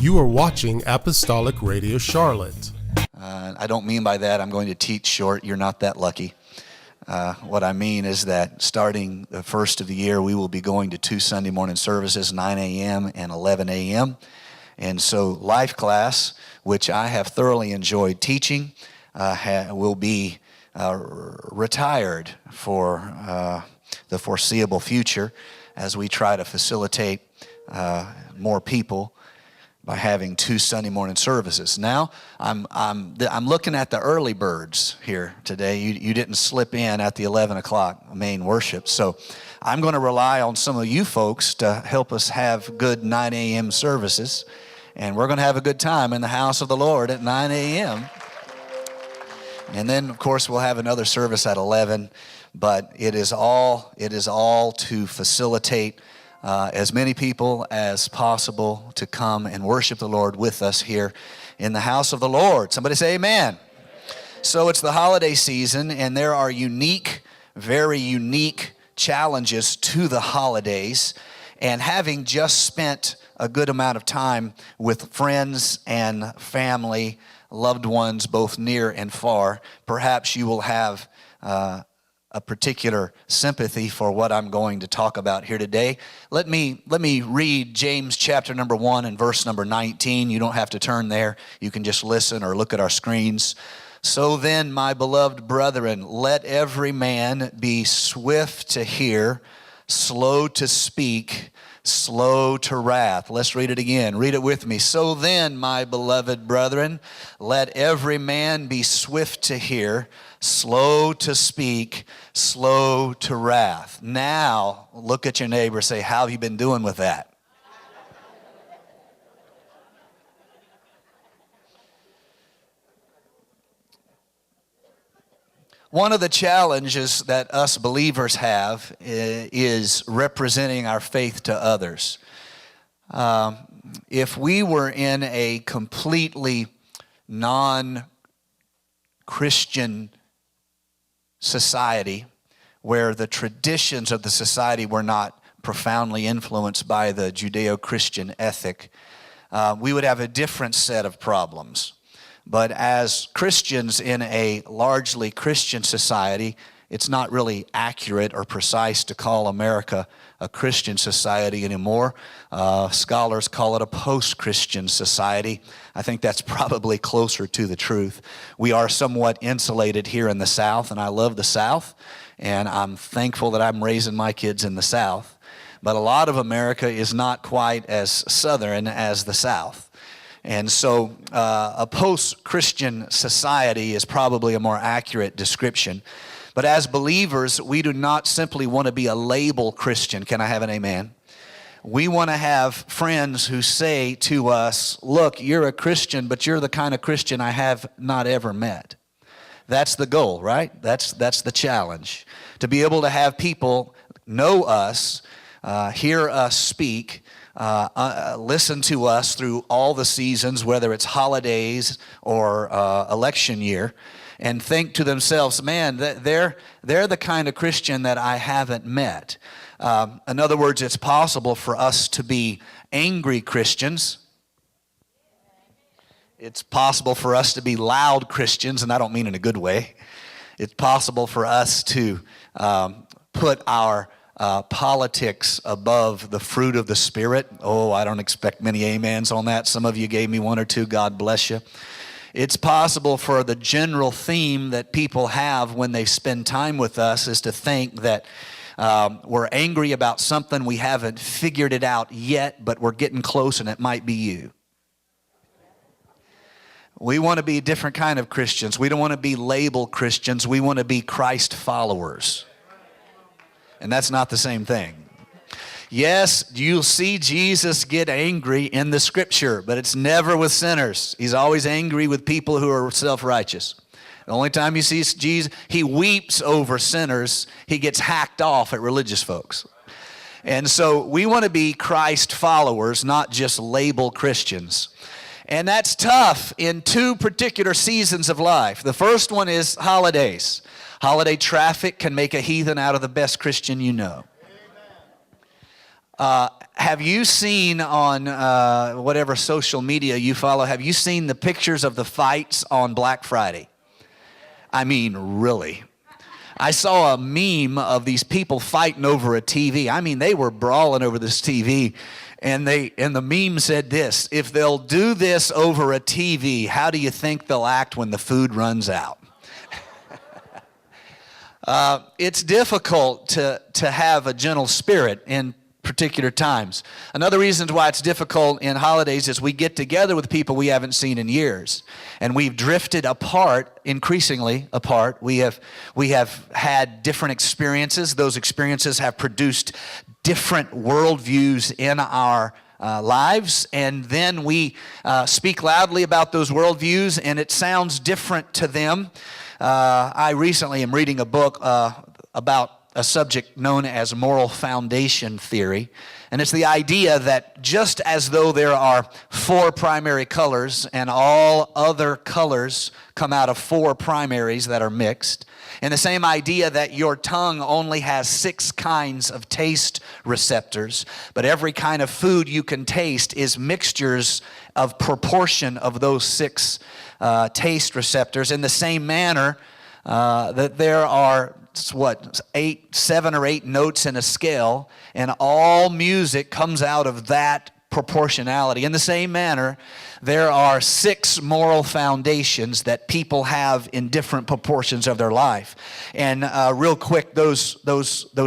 You are watching Apostolic Radio Charlotte. I don't mean by that I'm going to teach short. You're not that lucky. What I mean is that starting the first of the year, we will be going to 2 Sunday morning services, 9 a.m. and 11 a.m. And so Life Class, which I have thoroughly enjoyed teaching, will be retired for the foreseeable future as we try to facilitate more people by having 2 Sunday morning services. Now, I'm looking at the early birds here today. You didn't slip in at the 11 o'clock main worship. So I'm going to rely on some of you folks to help us have good 9 a.m. services. And we're going to have a good time in the house of the Lord at 9 a.m. And then, of course, we'll have another service at 11. But it is all to facilitate as many people as possible to come and worship the Lord with us here in the house of the Lord. Somebody say amen. So it's the holiday season, and there are very unique challenges to the holidays. And having just spent a good amount of time with friends and family, loved ones, both near and far, perhaps you will have a particular sympathy for what I'm going to talk about here today. Let me read James chapter number 1 and verse number 19. You don't have to turn there. You can just listen or look at our screens. So then, my beloved brethren, let every man be swift to hear, slow to speak, slow to wrath. Let's read it again. Read it with me. So then, my beloved brethren, let every man be swift to hear, slow to speak, slow to wrath. Now, look at your neighbor and say, how have you been doing with that? One of the challenges that us believers have is representing our faith to others. If we were in a completely non-Christian society where the traditions of the society were not profoundly influenced by the Judeo-Christian ethic, we would have a different set of problems. But as Christians in a largely Christian society, it's not really accurate or precise to call America a Christian society anymore. Scholars call it a post-Christian society. I think that's probably closer to the truth. We are somewhat insulated here in the South, and I love the South, and I'm thankful that I'm raising my kids in the South. But a lot of America is not quite as Southern as the South. And so a post-Christian society is probably a more accurate description. But as believers, we do not simply want to be a label Christian. Can I have an amen? We want to have friends who say to us, look, you're a Christian, but you're the kind of Christian I have not ever met. That's the goal, right? That's the challenge. To be able to have people know us, hear us speak, listen to us through all the seasons, whether it's holidays or election year, and think to themselves, man, they're the kind of Christian that I haven't met. In other words, it's possible for us to be angry Christians. It's possible for us to be loud Christians, and I don't mean in a good way. It's possible for us to put our politics above the fruit of the Spirit. Oh, I don't expect many amens on that. Some of you gave me one or two. God bless you. It's possible for the general theme that people have when they spend time with us is to think that we're angry about something, we haven't figured it out yet, but we're getting close and it might be you. We want to be a different kind of Christians. We don't want to be labeled Christians. We want to be Christ followers. And that's not the same thing. Yes, you'll see Jesus get angry in the scripture, but it's never with sinners. He's always angry with people who are self-righteous. The only time you see Jesus, he weeps over sinners. He gets hacked off at religious folks. And so we want to be Christ followers, not just label Christians. And that's tough in two particular seasons of life. The first one is holidays. Holiday traffic can make a heathen out of the best Christian you know. Have you seen on whatever social media you follow, have you seen the pictures of the fights on Black Friday? I mean, really. I saw a meme of these people fighting over a TV. I mean, they were brawling over this TV. And the meme said this: if they'll do this over a TV, how do you think they'll act when the food runs out? It's difficult to have a gentle spirit in particular times. Another reason why it's difficult in holidays is we get together with people we haven't seen in years, and we've drifted apart, increasingly apart. We have had different experiences. Those experiences have produced different worldviews in our lives, and then we speak loudly about those worldviews, and it sounds different to them. I recently am reading a book about a subject known as moral foundation theory. And it's the idea that just as though there are 4 primary colors and all other colors come out of 4 primaries that are mixed, and the same idea that your tongue only has 6 kinds of taste receptors, but every kind of food you can taste is mixtures of proportion of those 6 taste receptors. In the same manner that there are 7 or 8 notes in a scale, and all music comes out of that proportionality. In the same manner, there are 6 moral foundations that people have in different proportions of their life. And real quick, those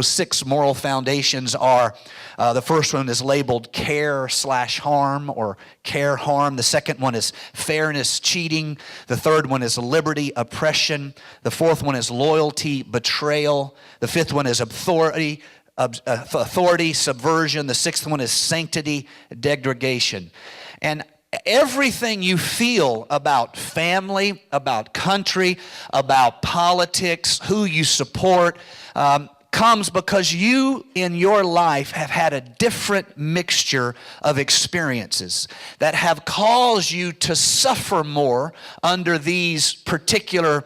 6 moral foundations are, the first one is labeled care/harm or care-harm. The second one is fairness, cheating. The third one is liberty, oppression. The fourth one is loyalty, betrayal. The fifth one is authority, subversion. The sixth one is sanctity, degradation. And everything you feel about family, about country, about politics, who you support, comes because you in your life have had a different mixture of experiences that have caused you to suffer more under these particular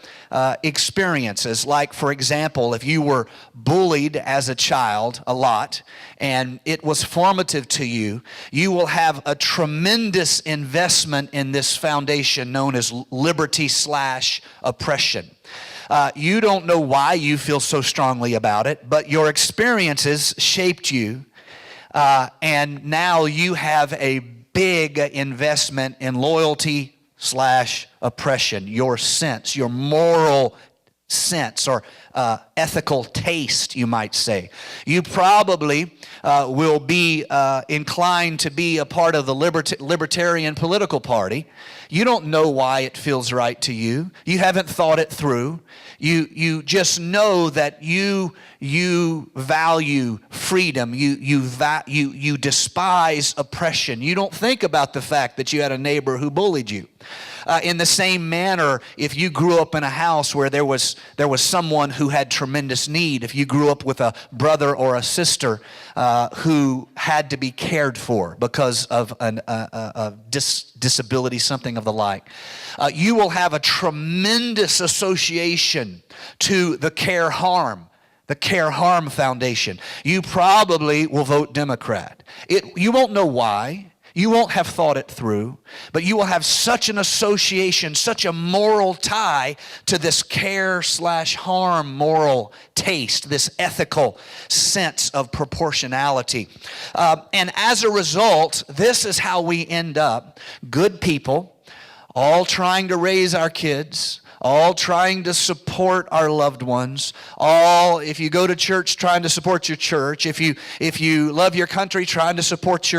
experiences. Like, for example, if you were bullied as a child a lot and it was formative to you, you will have a tremendous investment in this foundation known as liberty/oppression. You don't know why you feel so strongly about it, but your experiences shaped you, and now you have a big investment in loyalty/oppression, your sense, your moral sense, or ethical taste, you might say. You probably will be inclined to be a part of the libertarian political party. You don't know why it feels right to you. You haven't thought it through. You just know that you value freedom. You despise oppression. You don't think about the fact that you had a neighbor who bullied you. In the same manner, if you grew up in a house where there was someone who had tremendous need, if you grew up with a brother or a sister who had to be cared for because of a disability, something of the like, you will have a tremendous association to the care-harm foundation. You probably will vote Democrat. You won't know why. You won't have thought it through, but you will have such an association, such a moral tie to this care/harm moral taste, this ethical sense of proportionality. And as a result, this is how we end up, good people, all trying to raise our kids, all trying to support our loved ones, all, if you go to church, trying to support your church, if you love your country, trying to support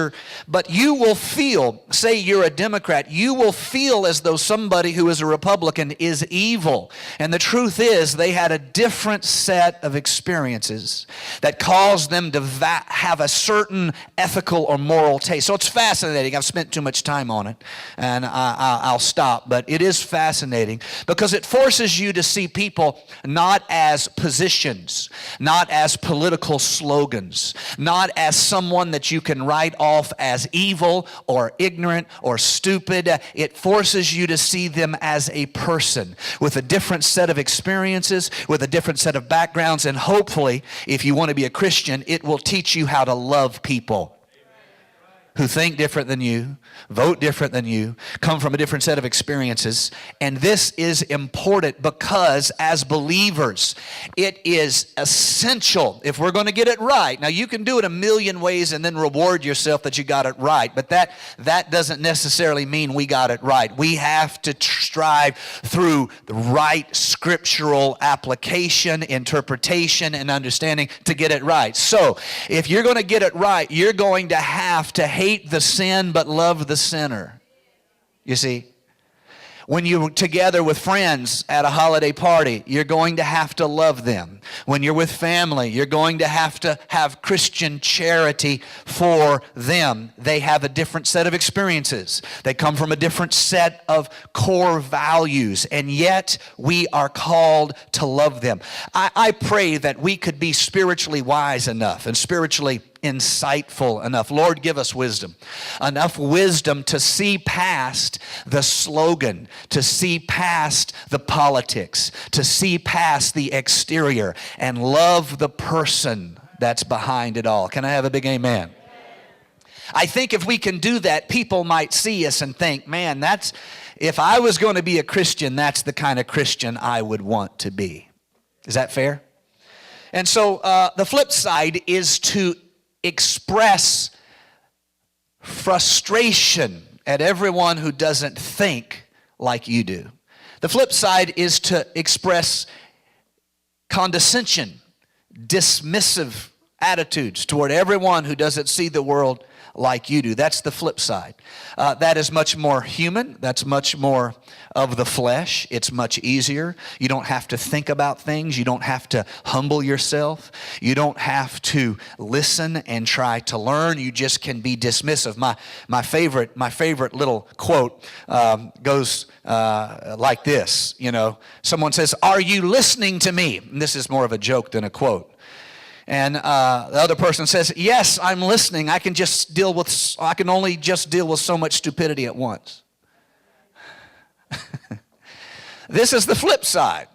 but you will feel, say you're a Democrat, you will feel as though somebody who is a Republican is evil. And the truth is, they had a different set of experiences that caused them to have a certain ethical or moral taste. So it's fascinating. I've spent too much time on it, and I'll stop. But it is fascinating because it forces you to see people not as positions, not as political slogans, not as someone that you can write off as evil or ignorant or stupid. It forces you to see them as a person with a different set of experiences, with a different set of backgrounds, and hopefully, if you want to be a Christian, it will teach you how to love people. who think different than you, vote different than you, come from a different set of experiences. And this is important because as believers, it is essential if we're going to get it right. Now, you can do it a million ways and then reward yourself that you got it right, but that doesn't necessarily mean we got it right. We have to strive through the right scriptural application, interpretation, and understanding to get it right. So, if you're going to get it right, you're going to have to hate the sin but love the sinner. You see? When you're together with friends at a holiday party, you're going to have to love them. When you're with family, you're going to have Christian charity for them. They have a different set of experiences. They come from a different set of core values, and yet we are called to love them. I pray that we could be spiritually wise enough and spiritually insightful enough. Lord, give us wisdom. Enough wisdom to see past the slogan, to see past the politics, to see past the exterior, and love the person that's behind it all. Can I have a big amen? I think if we can do that, people might see us and think, man, if I was going to be a Christian, that's the kind of Christian I would want to be. Is that fair? And so the flip side is to express frustration at everyone who doesn't think like you do. The flip side is to express condescension, dismissive attitudes toward everyone who doesn't see the world like you do. That's the flip side. That is much more human. That's much more of the flesh. It's much easier. You don't have to think about things. You don't have to humble yourself. You don't have to listen and try to learn. You just can be dismissive. My favorite little quote goes like this. You know, someone says, "Are you listening to me?" And this is more of a joke than a quote. And the other person says, "Yes, I'm listening. I can only just deal with so much stupidity at once." This is the flip side.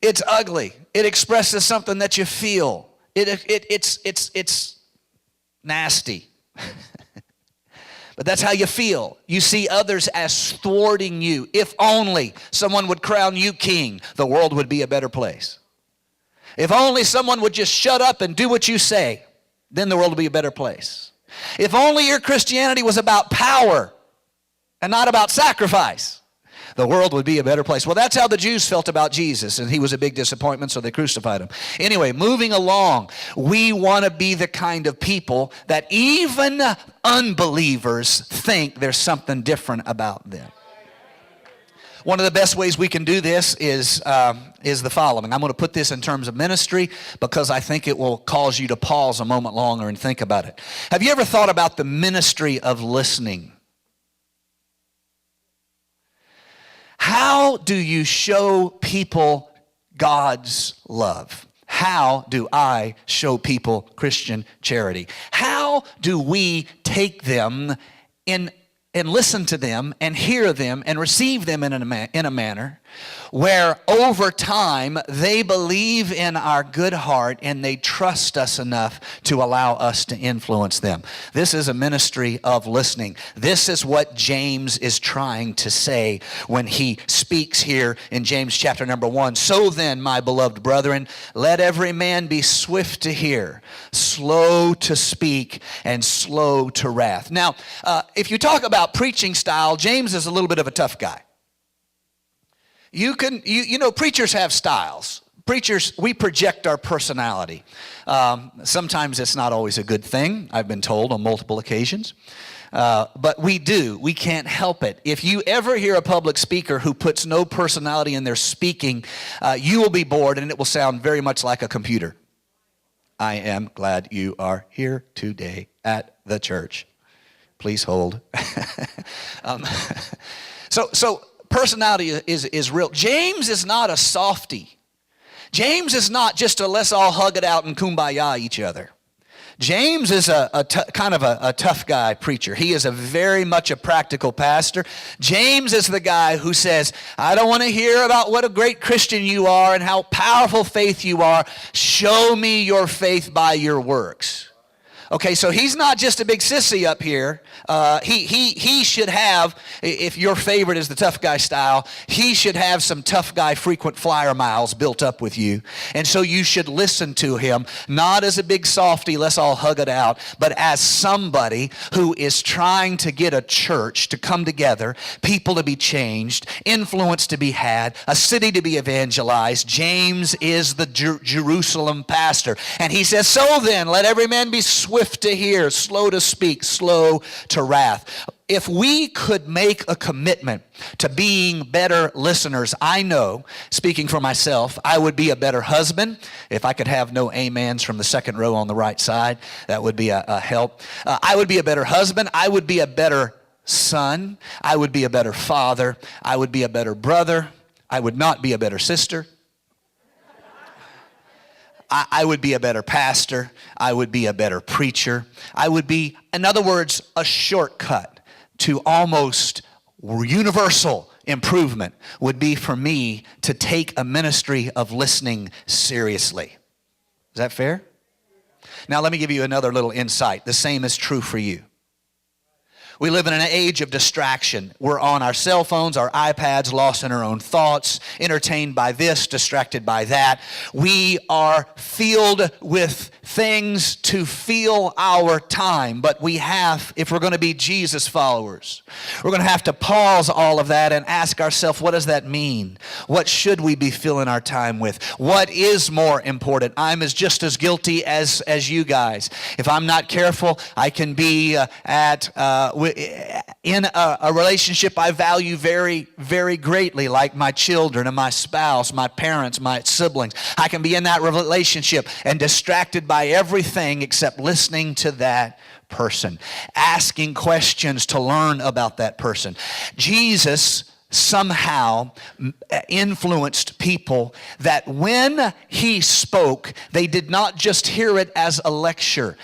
It's ugly. It expresses something that you feel. It's nasty. But that's how you feel. You see others as thwarting you. If only someone would crown you king, the world would be a better place. If only someone would just shut up and do what you say, then the world would be a better place. If only your Christianity was about power and not about sacrifice, the world would be a better place. Well, that's how the Jews felt about Jesus, and he was a big disappointment, so they crucified him. Anyway, moving along, we want to be the kind of people that even unbelievers think there's something different about them. One of the best ways we can do this is the following. I'm going to put this in terms of ministry because I think it will cause you to pause a moment longer and think about it. Have you ever thought about the ministry of listening? How do you show people God's love? How do I show people Christian charity? How do we take them and listen to them and hear them and receive them in a manner where over time they believe in our good heart and they trust us enough to allow us to influence them? This is a ministry of listening. This is what James is trying to say when he speaks here in James chapter number 1. So then, my beloved brethren, let every man be swift to hear, slow to speak, and slow to wrath. Now, if you talk about preaching style, James is a little bit of a tough guy. You know, preachers have styles. Preachers, we project our personality. Sometimes it's not always a good thing, I've been told on multiple occasions. But we do. We can't help it. If you ever hear a public speaker who puts no personality in their speaking, you will be bored and it will sound very much like a computer. I am glad you are here today at the church. Please hold. So personality is real. James is not a softie. James is not just a let's all hug it out and kumbaya each other. James is kind of a tough guy preacher. He is very much a practical pastor. James is the guy who says, I don't want to hear about what a great Christian you are and how powerful faith you are. Show me your faith by your works. Okay, so he's not just a big sissy up here. He should have, if your favorite is the tough guy style, he should have some tough guy frequent flyer miles built up with you. And so you should listen to him, not as a big softy, let's all hug it out, but as somebody who is trying to get a church to come together, people to be changed, influence to be had, a city to be evangelized. James is the Jerusalem pastor. And he says, so then, let every man be swift to hear, slow to speak, slow to wrath. If we could make a commitment to being better listeners, I know, speaking for myself, I would be a better husband. If I could have no amens from the second row on the right side, that would be a help. I would be a better husband. I would be a better son. I would be a better father. I would be a better brother. I would not be a better sister. I would be a better pastor. I would be a better preacher. I would be, in other words, a shortcut to almost universal improvement would be for me to take a ministry of listening seriously. Is that fair? Now let me give you another little insight. The same is true for you. We live in an age of distraction. We're on our cell phones, our iPads, lost in our own thoughts, entertained by this, distracted by that. We are filled with things to fill our time, but we have, if we're going to be Jesus followers, we're going to have to pause all of that and ask ourselves, what does that mean? What should we be filling our time with? What is more important? I'm just as guilty as you guys. If I'm not careful, I can be in a relationship I value very, very greatly, like my children and my spouse, my parents, my siblings. I can be in that relationship and distracted by everything except listening to that person, asking questions to learn about that person. Jesus somehow influenced people that when he spoke, they did not just hear it as a lecture.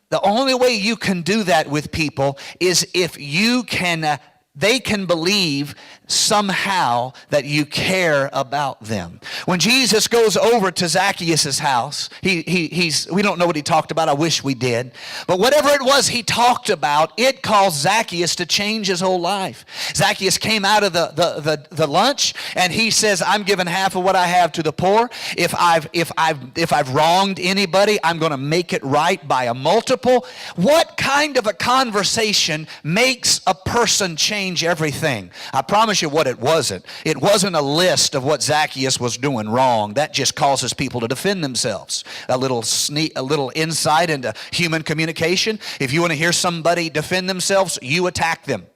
The only way you can do that with people is if you can, they can believe somehow that you care about them. When Jesus goes over to Zacchaeus' house, we don't know what he talked about. I wish we did. But whatever it was he talked about, it caused Zacchaeus to change his whole life. Zacchaeus came out of the lunch and he says, I'm giving half of what I have to the poor. If I've wronged anybody, I'm going to make it right by a multiple. What kind of a conversation makes a person change everything? I promise you what it wasn't. It wasn't a list of what Zacchaeus was doing wrong. That just causes people to defend themselves. A little insight into human communication. If you want to hear somebody defend themselves, you attack them.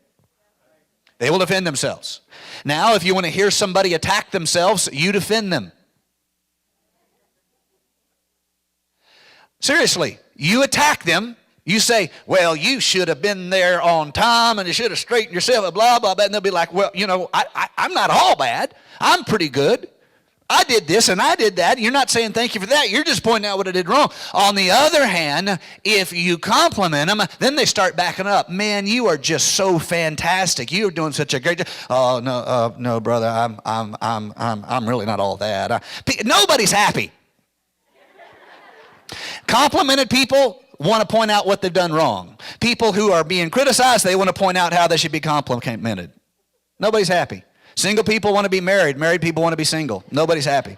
They will defend themselves. Now, if you want to hear somebody attack themselves, you defend them. Seriously, you attack them. You say, well, you should have been there on time and you should have straightened yourself, blah, blah, blah. And they'll be like, well, you know, I'm not all bad. I'm pretty good. I did this and I did that. You're not saying thank you for that. You're just pointing out what I did wrong. On the other hand, if you compliment them, then they start backing up. Man, you are just so fantastic. You're doing such a great job. Oh, no, brother, I'm really not all that. Nobody's happy. Complimented people want to point out what they've done wrong. People who are being criticized, they want to point out how they should be complimented. Nobody's happy. Single people want to be married. Married people want to be single. Nobody's happy.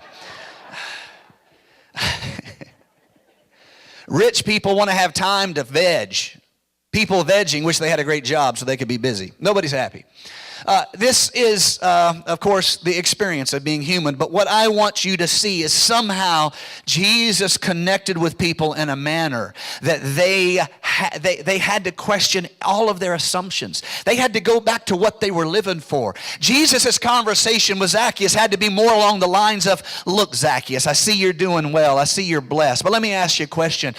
Rich people want to have time to veg. People vegging wish they had a great job so they could be busy. Nobody's happy. This is, of course, the experience of being human. But what I want you to see is somehow Jesus connected with people in a manner that they had to question all of their assumptions. They had to go back to what they were living for. Jesus' conversation with Zacchaeus had to be more along the lines of, look, Zacchaeus, I see you're doing well. I see you're blessed. But let me ask you a question.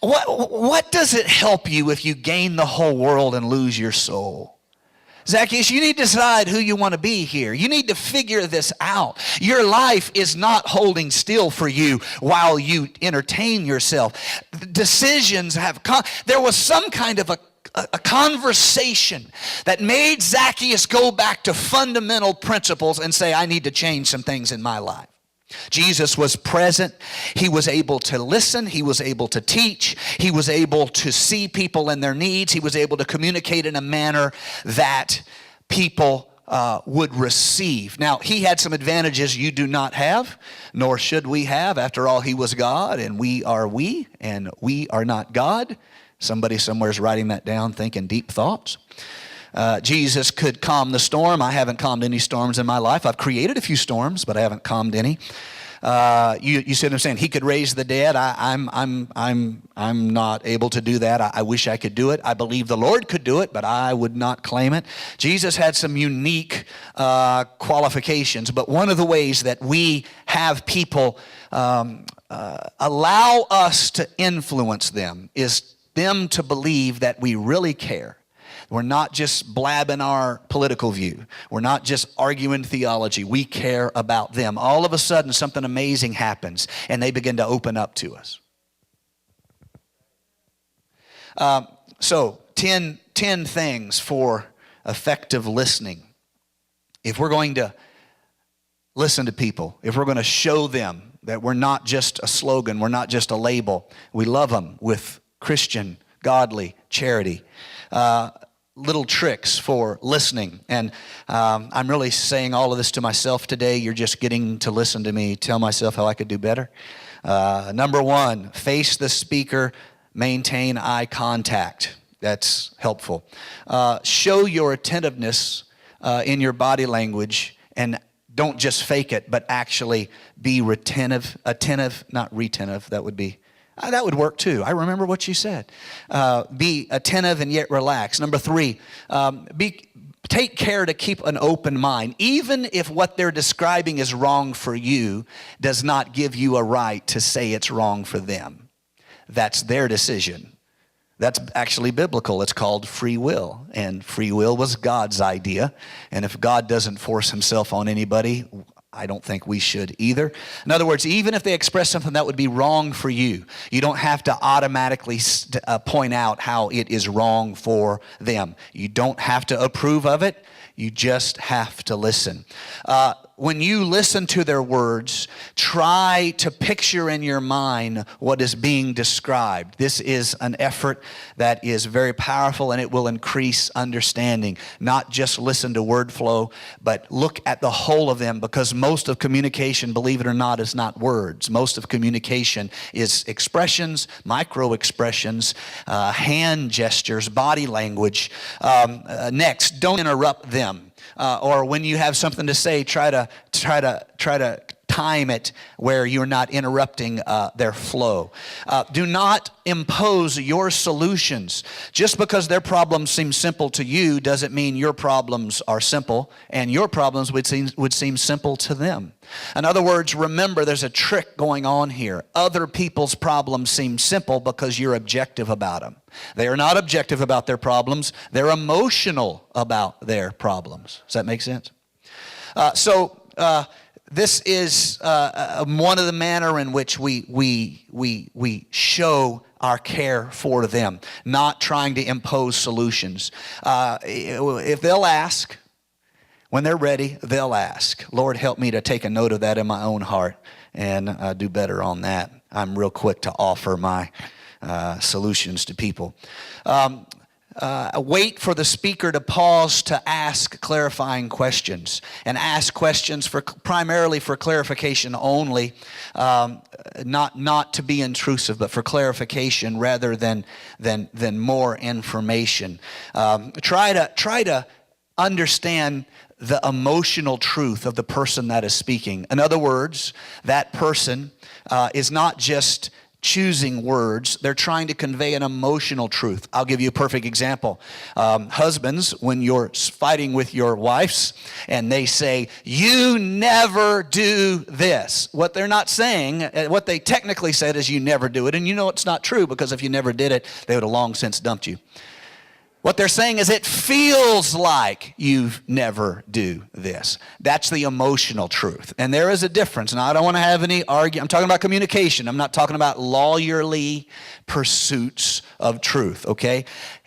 What does it help you if you gain the whole world and lose your soul? Zacchaeus, you need to decide who you want to be here. You need to figure this out. Your life is not holding still for you while you entertain yourself. Decisions have come. There was some kind of a conversation that made Zacchaeus go back to fundamental principles and say, I need to change some things in my life. Jesus was present. He was able to listen. He was able to teach. He was able to see people and their needs. He was able to communicate in a manner that people would receive. Now, he had some advantages you do not have, nor should we have. After all, he was God, and we, and we are not God. Somebody somewhere is writing that down, thinking deep thoughts. Jesus could calm the storm. I haven't calmed any storms in my life. I've created a few storms, but I haven't calmed any. You see what I'm saying? He could raise the dead. I'm not able to do that. I wish I could do it. I believe the Lord could do it, but I would not claim it. Jesus had some unique qualifications, but one of the ways that we have people allow us to influence them is them to believe that we really care. We're not just blabbing our political view. We're not just arguing theology. We care about them. All of a sudden, something amazing happens, and they begin to open up to us. So, 10 things for effective listening. If we're going to listen to people, if we're going to show them that we're not just a slogan, we're not just a label, we love them with Christian, godly charity. Little tricks for listening. And I'm really saying all of this to myself today. You're just getting to listen to me tell myself how I could do better. Number one, face the speaker, maintain eye contact. That's helpful. Show your attentiveness in your body language, and don't just fake it, but actually be attentive, not retentive. That would work too. I remember what you said. Be attentive and yet relaxed. Number three, take care to keep an open mind. Even if what they're describing is wrong for you, does not give you a right to say it's wrong for them. That's their decision. That's actually biblical. It's called free will. And free will was God's idea. And if God doesn't force himself on anybody, I don't think we should either. In other words, even if they express something that would be wrong for you, you don't have to automatically point out how it is wrong for them. You don't have to approve of it. You just have to listen. When you listen to their words, try to picture in your mind what is being described. This is an effort that is very powerful, and it will increase understanding. Not just listen to word flow, but look at the whole of them, because most of communication, believe it or not, is not words. Most of communication is expressions, micro-expressions, hand gestures, body language. Next, don't interrupt them. Or when you have something to say, try to time it where you're not interrupting their flow. Do not impose your solutions. Just because their problems seem simple to you doesn't mean your problems are simple, and your problems would seem simple to them. In other words, remember, there's a trick going on here. Other people's problems seem simple because you're objective about them. They are not objective about their problems. They're emotional about their problems. Does that make sense? This is one of the manner in which we show our care for them, not trying to impose solutions. If they'll ask, when they're ready, they'll ask. Lord, help me to take a note of that in my own heart and do better on that. I'm real quick to offer my solutions to people. Wait for the speaker to pause to ask clarifying questions, and ask questions primarily for clarification only, not to be intrusive, but for clarification rather than more information. Try to understand the emotional truth of the person that is speaking. In other words, that person is not just choosing words, they're trying to convey an emotional truth. I'll give you a perfect example. Husbands, when you're fighting with your wives and they say, "You never do this," what they're not saying, what they technically said is, "You never do it," and you know it's not true, because if you never did it, they would have long since dumped you. What they're saying is it feels like you never do this. That's the emotional truth. And there is a difference. Now, I don't want to have any argument. I'm talking about communication. I'm not talking about lawyerly pursuits of truth, okay?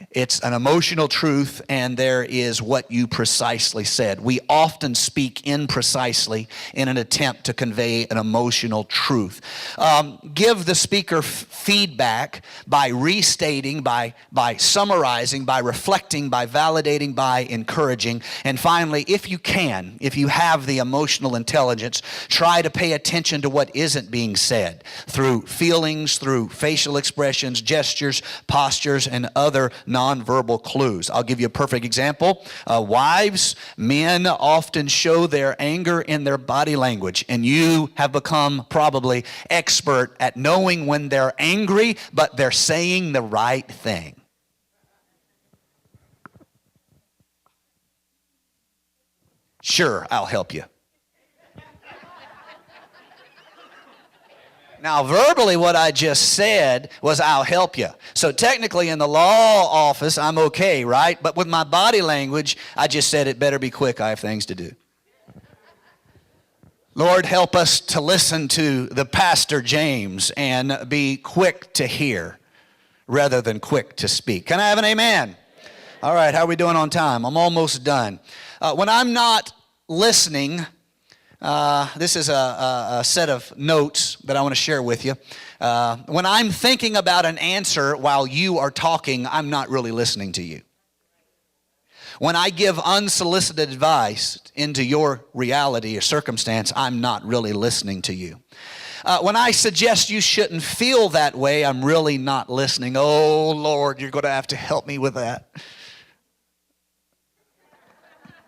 It's an emotional truth, and there is what you precisely said. We often speak imprecisely in an attempt to convey an emotional truth. Give the speaker feedback by restating, by summarizing, by reflecting, by validating, by encouraging. And finally, if you can, if you have the emotional intelligence, try to pay attention to what isn't being said through feelings, through facial expressions, gestures, postures, and other nonverbal clues. I'll give you a perfect example. Wives, men often show their anger in their body language, and you have become probably expert at knowing when they're angry, but they're saying the right thing. Sure, I'll help you. Now, verbally, what I just said was, I'll help you. So technically, in the law office, I'm okay, right? But with my body language, I just said it better be quick. I have things to do. Lord, help us to listen to the Pastor James and be quick to hear rather than quick to speak. Can I have an amen? All right, how are we doing on time? I'm almost done. When I'm not listening, this is a set of notes that I want to share with you. When I'm thinking about an answer while you are talking, I'm not really listening to you. When I give unsolicited advice into your reality or circumstance, I'm not really listening to you. When I suggest you shouldn't feel that way, I'm really not listening. Oh, Lord, you're going to have to help me with that.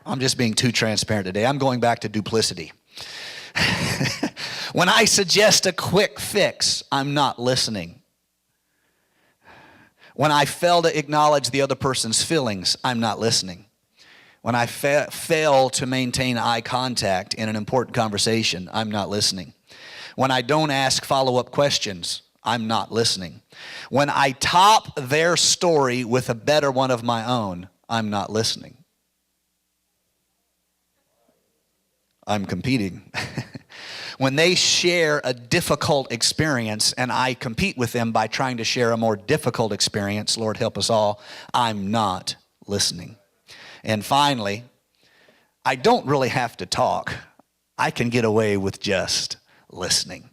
I'm just being too transparent today. I'm going back to duplicity. When I suggest a quick fix, I'm not listening. When I fail to acknowledge the other person's feelings, I'm not listening. When I fail to maintain eye contact in an important conversation, I'm not listening. When I don't ask follow-up questions, I'm not listening. When I top their story with a better one of my own, I'm not listening. I'm competing. When they share a difficult experience and I compete with them by trying to share a more difficult experience, Lord help us all, I'm not listening. And finally, I don't really have to talk. I can get away with just listening.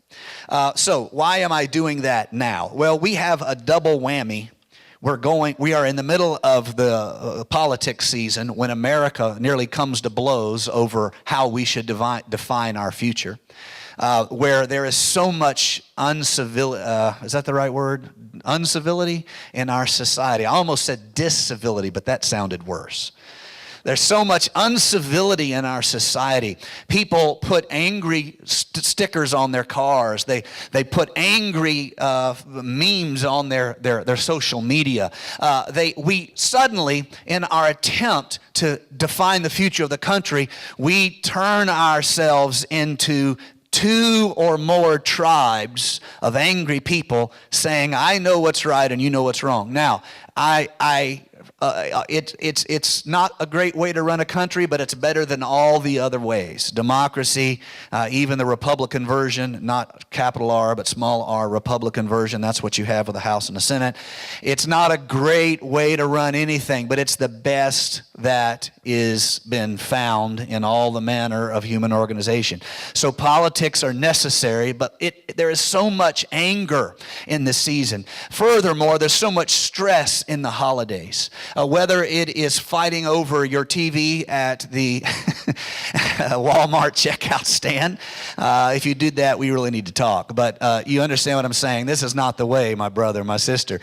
So why am I doing that now? Well, we have a double whammy. We are in the middle of the politics season when America nearly comes to blows over how we should define our future. Where there is so much uncivility, is that the right word? Uncivility in our society. I almost said discivility, but that sounded worse. There's so much uncivility in our society. People put angry stickers on their cars. They put angry memes on their social media. We suddenly, in our attempt to define the future of the country, we turn ourselves into two or more tribes of angry people saying, I know what's right and you know what's wrong. Now, it's not a great way to run a country, but it's better than all the other ways. Democracy, even the Republican version, not capital R, but small r, Republican version, that's what you have with the House and the Senate. It's not a great way to run anything, but it's the best that is been found in all the manner of human organization. So politics are necessary, but there is so much anger in this season. Furthermore, there's so much stress in the holidays. Whether it is fighting over your TV at the Walmart checkout stand. If you did that, we really need to talk. But you understand what I'm saying. This is not the way, my brother, my sister.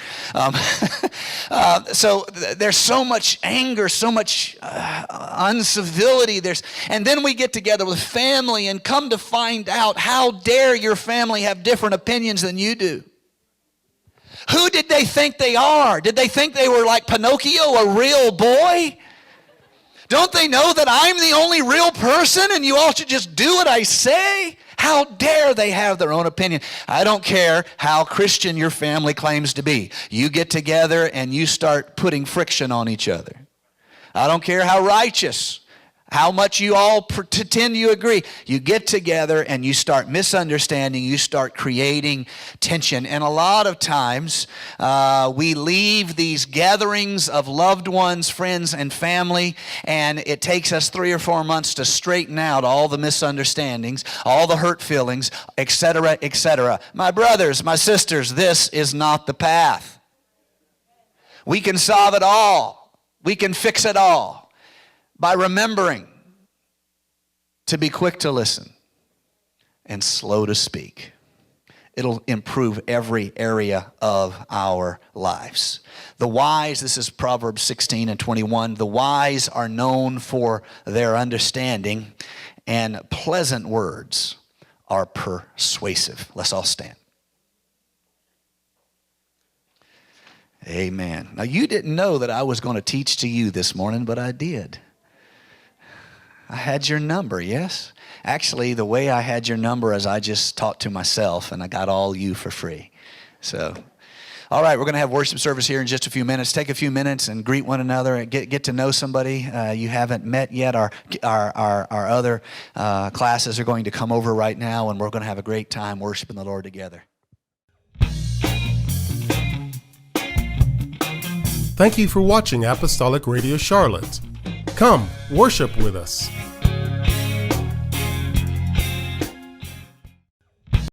So there's so much anger, so much uncivility. And then we get together with family and come to find out, how dare your family have different opinions than you do? Who did they think they are? Did they think they were like Pinocchio, a real boy? Don't they know that I'm the only real person and you all should just do what I say? How dare they have their own opinion? I don't care how Christian your family claims to be. You get together and you start putting friction on each other. I don't care how righteous, how much you all pretend you agree. You get together and you start misunderstanding. You start creating tension. And a lot of times we leave these gatherings of loved ones, friends, and family, and it takes us 3 or 4 months to straighten out all the misunderstandings, all the hurt feelings, etc., etc. My brothers, my sisters, this is not the path. We can solve it all. We can fix it all by remembering to be quick to listen and slow to speak. It'll improve every area of our lives. The wise, this is Proverbs 16 and 21, the wise are known for their understanding, and pleasant words are persuasive. Let's all stand. Amen. Now, you didn't know that I was going to teach to you this morning, but I did. I had your number, yes? Actually, the way I had your number is I just talked to myself, and I got all you for free. So, all right, we're going to have worship service here in just a few minutes. Take a few minutes and greet one another and get to know somebody you haven't met yet. Our other classes are going to come over right now, and we're going to have a great time worshiping the Lord together. Thank you for watching Apostolic Radio Charlotte. Come, worship with us.